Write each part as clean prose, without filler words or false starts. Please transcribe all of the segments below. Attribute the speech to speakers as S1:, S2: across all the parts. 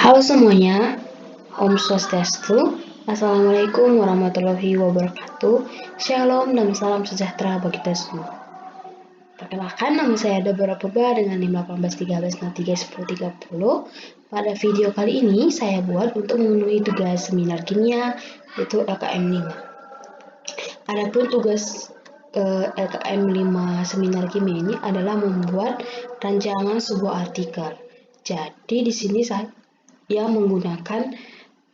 S1: Halo semuanya, Om Swastiastu, Assalamualaikum warahmatullahi wabarakatuh, Shalom dan salam sejahtera bagi kita semua. Perkenalkan, nama saya Deborah Purba dengan NIM 18136310. Pada video kali ini saya buat untuk memenuhi tugas seminar kimia yaitu LKM 5. Adapun tugas LKM 5 seminar kimia ini adalah membuat rancangan sebuah artikel. Jadi di sini saya menggunakan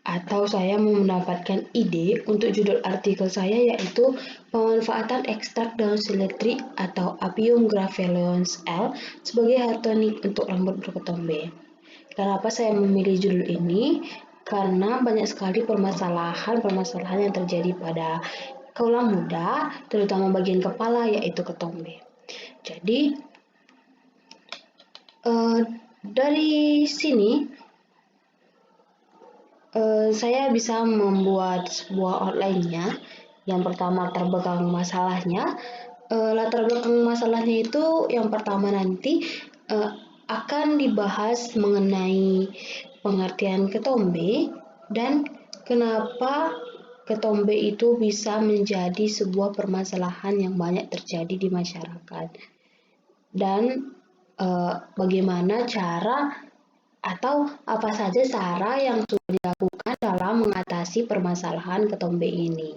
S1: atau saya mendapatkan ide untuk judul artikel saya yaitu pemanfaatan ekstrak daun seledri atau Apium graveolens L sebagai hair tonic untuk rambut berketombe. Kenapa saya memilih judul ini? Karena banyak sekali permasalahan yang terjadi pada kaula muda, terutama bagian kepala yaitu ketombe. Jadi dari sini saya bisa membuat sebuah outline-nya. Yang pertama latar belakang masalahnya. Latar belakang masalahnya itu yang pertama nanti akan dibahas mengenai pengertian ketombe dan kenapa ketombe itu bisa menjadi sebuah permasalahan yang banyak terjadi di masyarakat. Dan bagaimana cara atau apa saja cara yang sudah dilakukan dalam mengatasi permasalahan ketombe ini.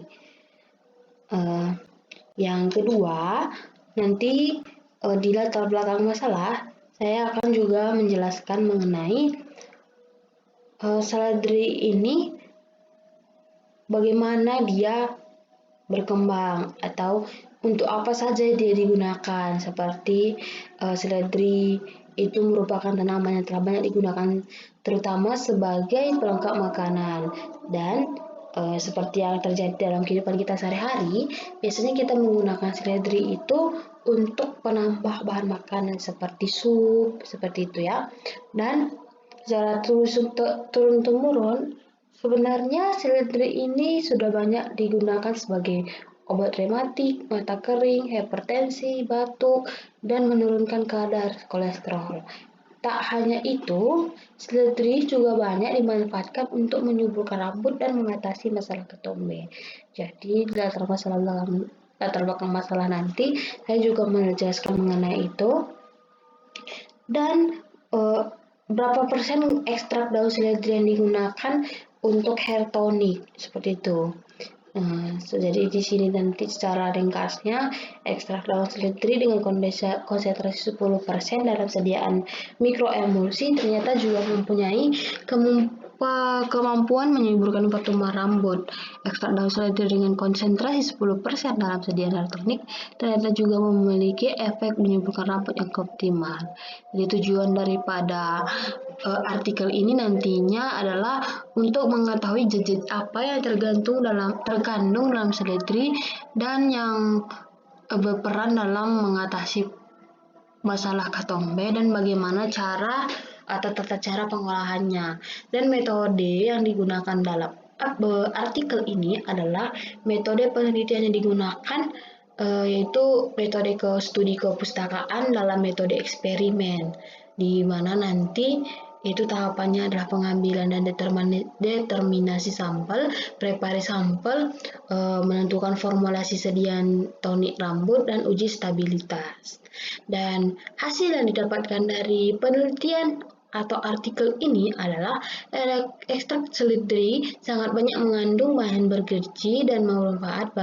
S1: Yang kedua, nanti di latar belakang masalah, saya akan juga menjelaskan mengenai seledri ini bagaimana dia berkembang atau untuk apa saja dia digunakan, seperti seledri itu merupakan tanaman yang telah banyak digunakan terutama sebagai pelengkap makanan dan seperti yang terjadi dalam kehidupan kita sehari-hari, biasanya kita menggunakan seledri itu untuk penambah bahan makanan seperti sup, seperti itu ya. Dan secara turun-temurun, sebenarnya seledri ini sudah banyak digunakan sebagai obat rematik, mata kering, hipertensi, batuk, dan menurunkan kadar kolesterol. Tak hanya itu, seledri juga banyak dimanfaatkan untuk menyuburkan rambut dan mengatasi masalah ketombe. Jadi, latar belakang masalah nanti, saya juga menjelaskan mengenai itu. Dan berapa persen ekstrak daun seledri yang digunakan untuk hair tonic, seperti itu. Jadi di sini nanti secara ringkasnya, ekstrak daun seledri dengan konsentrasi 10% dalam sediaan mikroemulsi ternyata juga mempunyai kemampuan menyuburkan pertumbuhan rambut. Ekstrak daun seledri dengan konsentrasi 10% dalam sediaan hair tonic ternyata juga memiliki efek menyuburkan rambut yang optimal. Jadi tujuan daripada artikel ini nantinya adalah untuk mengetahui zat apa yang terkandung dalam seledri dan yang berperan dalam mengatasi masalah ketombe dan bagaimana cara atau tata cara pengolahannya. Dan metode yang digunakan dalam artikel ini adalah metode penelitian yang digunakan yaitu metode studi kepustakaan dalam metode eksperimen, di mana nanti itu tahapannya adalah pengambilan dan determinasi sampel, preparasi sampel, menentukan formulasi sediaan tonik rambut, dan uji stabilitas. Dan hasil yang didapatkan dari penelitian atau artikel ini adalah ekstrak seledri sangat banyak mengandung bahan bergizi dan bermanfaat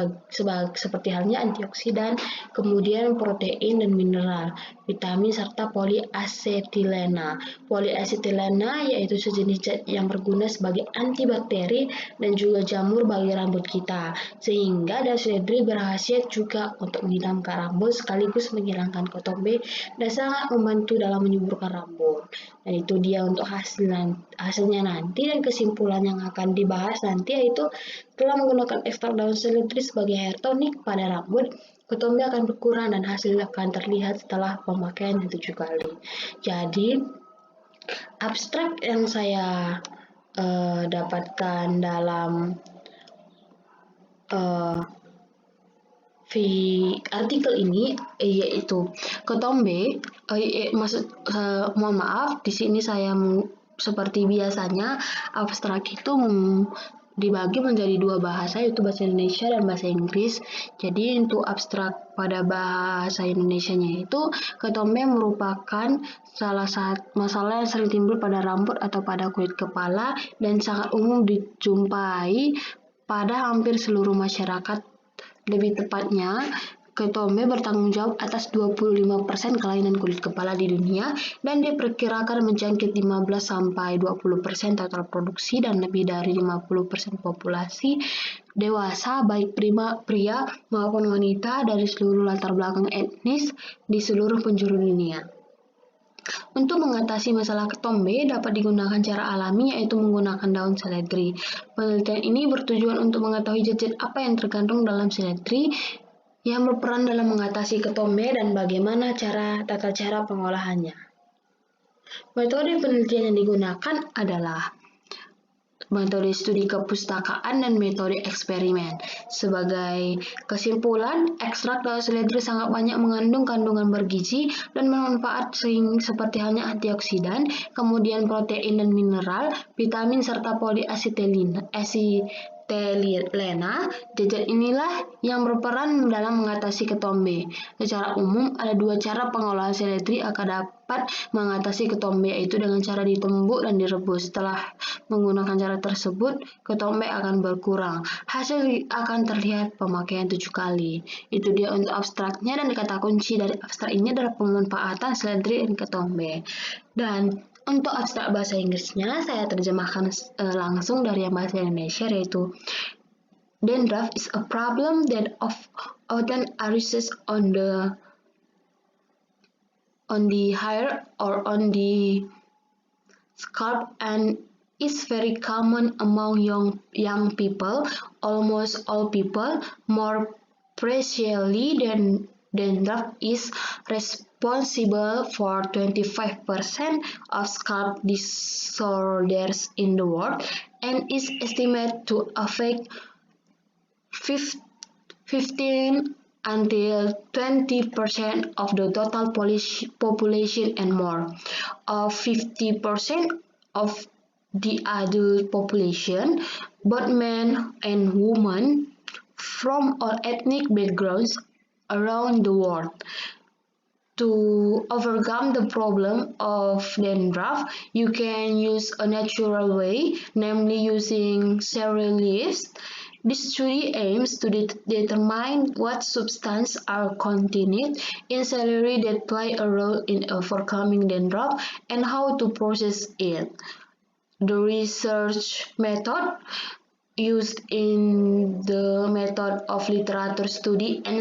S1: seperti halnya antioksidan, kemudian protein dan mineral, vitamin serta poliasetilena. Poliasetilena yaitu sejenis zat yang berguna sebagai antibakteri dan juga jamur bagi rambut kita, sehingga daun seledri berkhasiat juga untuk menghilangkan rambut sekaligus menghilangkan ketombe dan sangat membantu dalam menyuburkan rambut. Dan itu dia untuk hasilnya nanti, dan kesimpulan yang akan dibahas nanti yaitu setelah menggunakan ekstrak daun seledri sebagai hair tonic pada rambut, ketombe akan berkurang dan hasil akan terlihat setelah pemakaian 7 kali. Jadi abstrak yang saya dapatkan dalam artikel ini yaitu ketombe. Mohon maaf, di sini saya seperti biasanya, abstrak itu dibagi menjadi dua bahasa, yaitu bahasa Indonesia dan bahasa Inggris. Jadi untuk abstrak pada bahasa Indonesianya itu, ketombe merupakan salah satu masalah yang sering timbul pada rambut atau pada kulit kepala dan sangat umum dijumpai pada hampir seluruh masyarakat. Lebih tepatnya, ketombe bertanggung jawab atas 25% kelainan kulit kepala di dunia dan diperkirakan menjangkit 15-20% total produksi dan lebih dari 50% populasi dewasa baik pria maupun wanita dari seluruh latar belakang etnis di seluruh penjuru dunia. Untuk mengatasi masalah ketombe dapat digunakan cara alami, yaitu menggunakan daun seledri. Penelitian ini bertujuan untuk mengetahui zat-zat apa yang terkandung dalam seledri yang berperan dalam mengatasi ketombe dan bagaimana tata cara pengolahannya. Metode penelitian yang digunakan adalah metode studi kepustakaan dan metode eksperimen. Sebagai kesimpulan, ekstrak daun seledri sangat banyak mengandung kandungan bergizi dan bermanfaat seperti halnya antioksidan, kemudian protein dan mineral, vitamin serta poliasetilena. Zat inilah yang berperan dalam mengatasi ketombe. Secara umum, ada dua cara pengolahan seledri akan dapat mengatasi ketombe, yaitu dengan cara ditumbuk dan direbus. Setelah menggunakan cara tersebut, ketombe akan berkurang. Hasil akan terlihat pemakaian 7 kali. Itu dia untuk abstraknya, dan kata kunci dari abstrak ini adalah pemanfaatan seledri dan ketombe. Dan untuk abstrak bahasa Inggrisnya, saya terjemahkan langsung dari yang bahasa Indonesia, yaitu dandruff is a problem that often arises on the hair or on the scalp and is very common among young people, almost all people. More precisely, dandruff is responsible for 25% of scalp disorders in the world and is estimated to affect 15 until 20% of the total population and more of 50% of the adult population, both men and women from all ethnic backgrounds around the world. To overcome the problem of dandruff, you can use a natural way, namely using celery leaves. This study aims to determine what substances are contained in celery that play a role in overcoming dandruff and how to process it. The research method used in the method of literature study and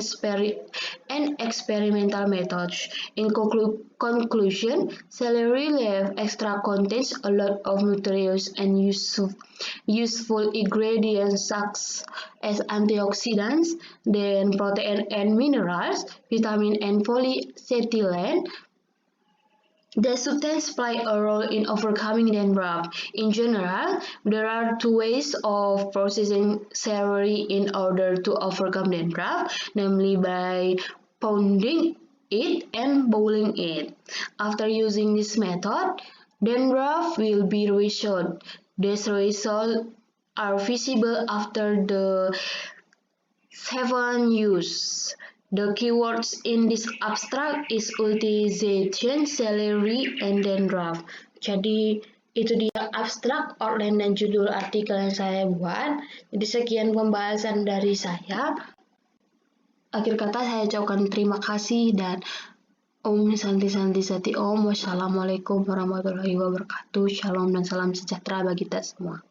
S1: experimental methods. In conclusion, celery leaf extract contains a lot of nutrients and useful ingredients such as antioxidants, then protein and minerals, vitamin and polyacetylene. The substance play a role in overcoming dandruff. In general, there are two ways of processing celery in order to overcome dandruff, namely by pounding it and boiling it. After using this method, dandruff will be resolved. These results are visible after the 7 use. The keywords in this abstract is utilization, celery, and dandruff. Jadi itu dia abstrak, outline, dan judul artikel yang saya buat. Jadi sekian pembahasan dari saya. Akhir kata saya ucapkan terima kasih dan Om Santi Santi Sati Om. Wassalamualaikum warahmatullahi wabarakatuh. Shalom dan salam sejahtera bagi kita semua.